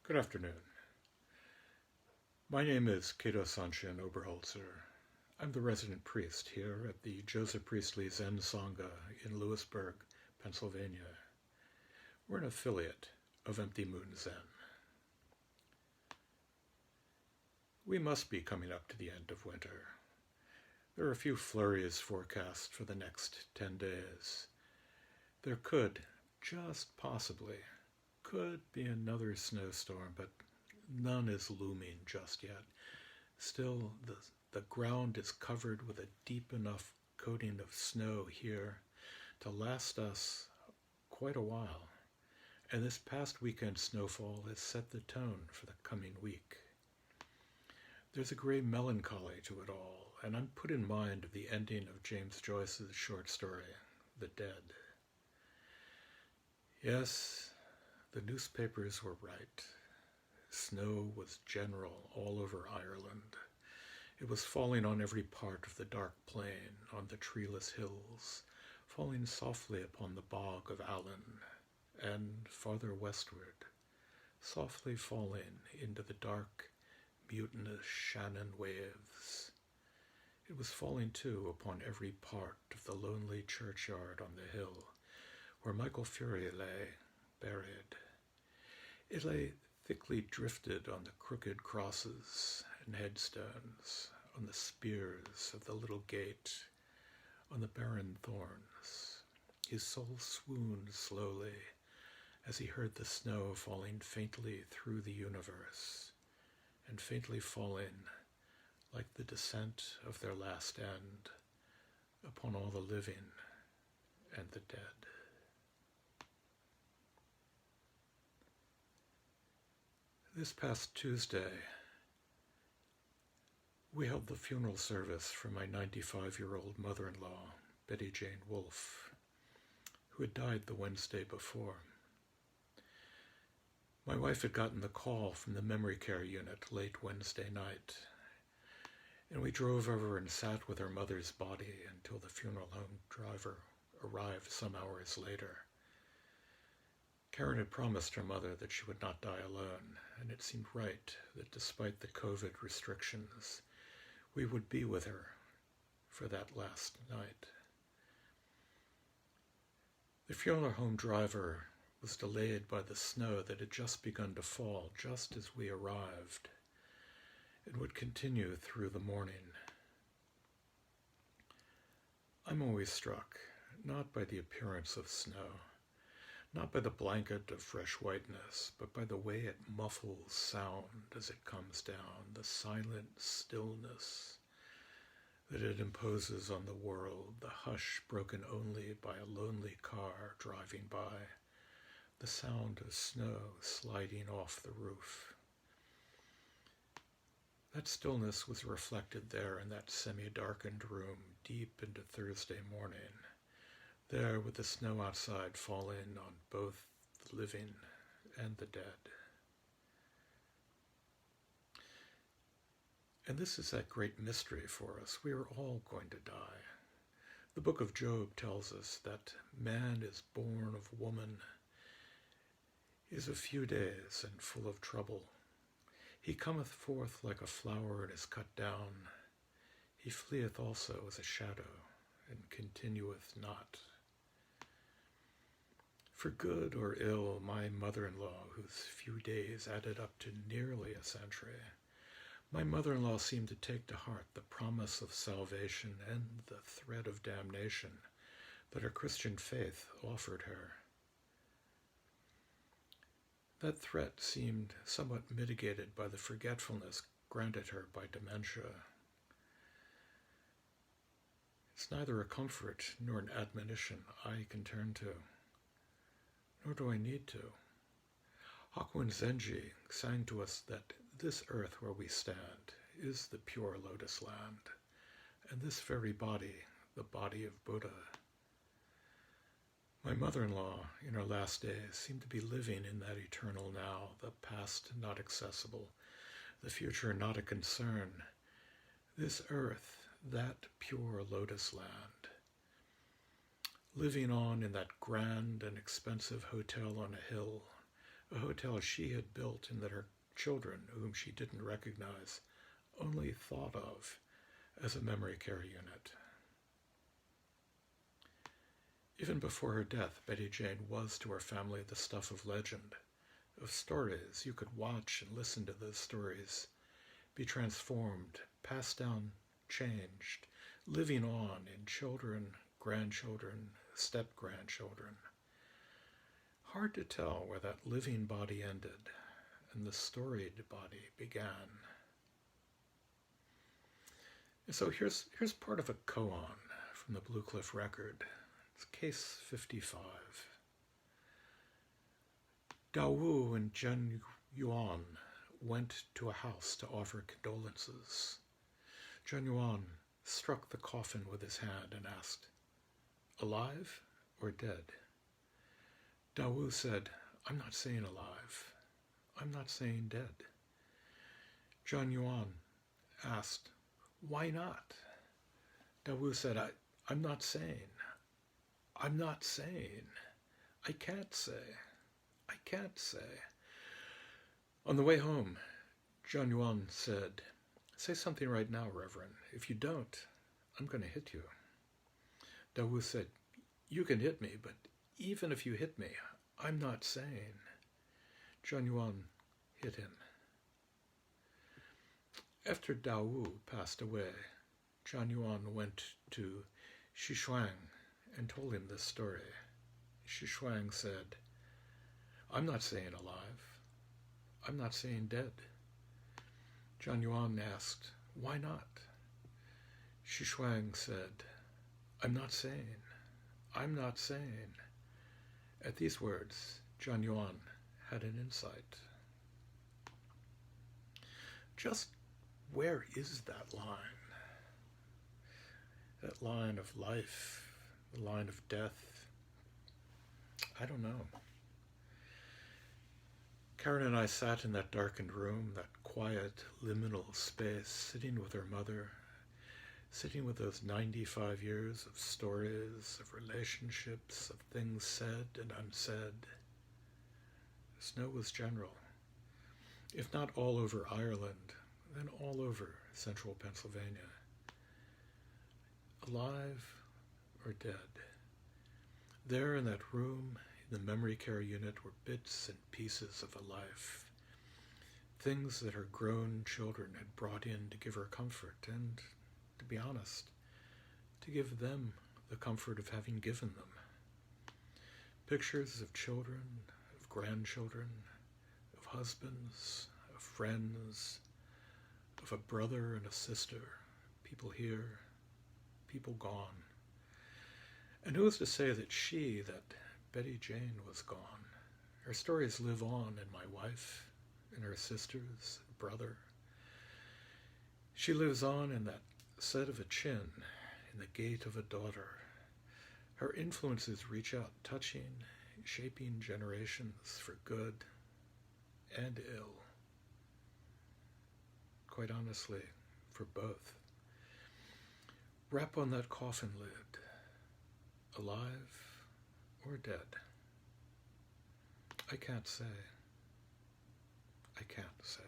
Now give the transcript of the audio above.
Good afternoon. My name is Edward Oberholtzer. I'm the resident priest here at the Joseph Priestley Zen Sangha in Lewisburg, Pennsylvania. We're an affiliate of Empty Moon Zen. We must be coming up to the end of winter. There are a few flurries forecast for the next 10 days. There just possibly, be another snowstorm, but none is looming just yet. Still, the ground is covered with a deep enough coating of snow here to last us quite a while. And this past weekend's snowfall has set the tone for the coming week. There's a gray melancholy to it all, and I'm put in mind of the ending of James Joyce's short story, The Dead. Yes, the newspapers were right. Snow was general all over Ireland. It was falling on every part of the dark plain, on the treeless hills, falling softly upon the bog of Allen, and farther westward, softly falling into the dark, mutinous Shannon waves. It was falling, too, upon every part of the lonely churchyard on the hill, where Michael Fury lay, buried. It lay thickly drifted on the crooked crosses and headstones, on the spears of the little gate, on the barren thorns. His soul swooned slowly as he heard the snow falling faintly through the universe, and faintly falling like the descent of their last end upon all the living and the dead. This past Tuesday, we held the funeral service for my 95-year-old mother-in-law, Betty Jane Wolfe, who had died the Wednesday before. My wife had gotten the call from the memory care unit late Wednesday night, and we drove over and sat with her mother's body until the funeral home driver arrived some hours later. Karen had promised her mother that she would not die alone, and it seemed right that despite the COVID restrictions, we would be with her for that last night. The funeral home driver was delayed by the snow that had just begun to fall just as we arrived. It would continue through the morning. I'm always struck, not by the appearance of snow, not by the blanket of fresh whiteness, but by the way it muffles sound as it comes down, the silent stillness that it imposes on the world, the hush broken only by a lonely car driving by, the sound of snow sliding off the roof. That stillness was reflected there in that semi-darkened room deep into Thursday morning, there with the snow outside falling on both the living and the dead. And this is that great mystery for us. We are all going to die. The book of Job tells us that man is born of woman, is a few days and full of trouble. He cometh forth like a flower and is cut down. He fleeth also as a shadow and continueth not. For good or ill, my mother-in-law, whose few days added up to nearly a century, my mother-in-law seemed to take to heart the promise of salvation and the threat of damnation that her Christian faith offered her. That threat seemed somewhat mitigated by the forgetfulness granted her by dementia. It's neither a comfort nor an admonition I can turn to, nor do I need to. Hakuin Zenji sang to us that this earth where we stand is the pure lotus land, and this very body, the body of Buddha. My mother-in-law, in her last days, seemed to be living in that eternal now, the past not accessible, the future not a concern. This earth, that pure lotus land. Living on in that grand and expensive hotel on a hill, a hotel she had built and that her children, whom she didn't recognize, only thought of as a memory care unit. Even before her death, Betty Jane was to her family the stuff of legend, of stories. You could watch and listen to those stories, be transformed, passed down, changed, living on in children, grandchildren, step-grandchildren. Hard to tell where that living body ended and the storied body began. And so here's part of a koan from the Blue Cliff record. It's case 55. Dao Wu and Zhen Yuan went to a house to offer condolences. Zhen Yuan struck the coffin with his hand and asked, "Alive or dead?" Dao Wu said, "I'm not saying alive. I'm not saying dead." Zhen Yuan asked, "Why not?" Dao Wu said, I'm not saying. I'm not saying. I can't say. I can't say. On the way home, Zhen Yuan said, "Say something right now, Reverend. If you don't, I'm going to hit you." Dao Wu said, "You can hit me, but even if you hit me, I'm not saying." Zhen Yuan hit him. After Dao Wu passed away, Zhen Yuan went to Xishuang and told him this story. Xishuang said, "I'm not saying alive. I'm not saying dead." Zhen Yuan asked, "Why not?" Xishuang said, "I'm not saying. I'm not saying." At these words, Zhen Yuan had an insight. Just where is that line? That line of life, the line of death? I don't know. Karen and I sat in that darkened room, that quiet, liminal space, sitting with her mother, sitting with those 95 years of stories, of relationships, of things said and unsaid. The snow was general. If not all over Ireland, then all over central Pennsylvania. Alive or dead. There in that room, in the memory care unit, were bits and pieces of a life. Things that her grown children had brought in to give her comfort and, to be honest, to give them the comfort of having given them. Pictures of children, of grandchildren, of husbands, of friends, of a brother and a sister, people here, people gone. And who is to say that Betty Jane, was gone? Her stories live on in my wife, in her sisters, brother. She lives on in that set of a chin, in the gait of a daughter. Her influences reach out, touching, shaping generations for good and ill. Quite honestly, for both. Rap on that coffin lid. Alive or dead? I can't say. I can't say.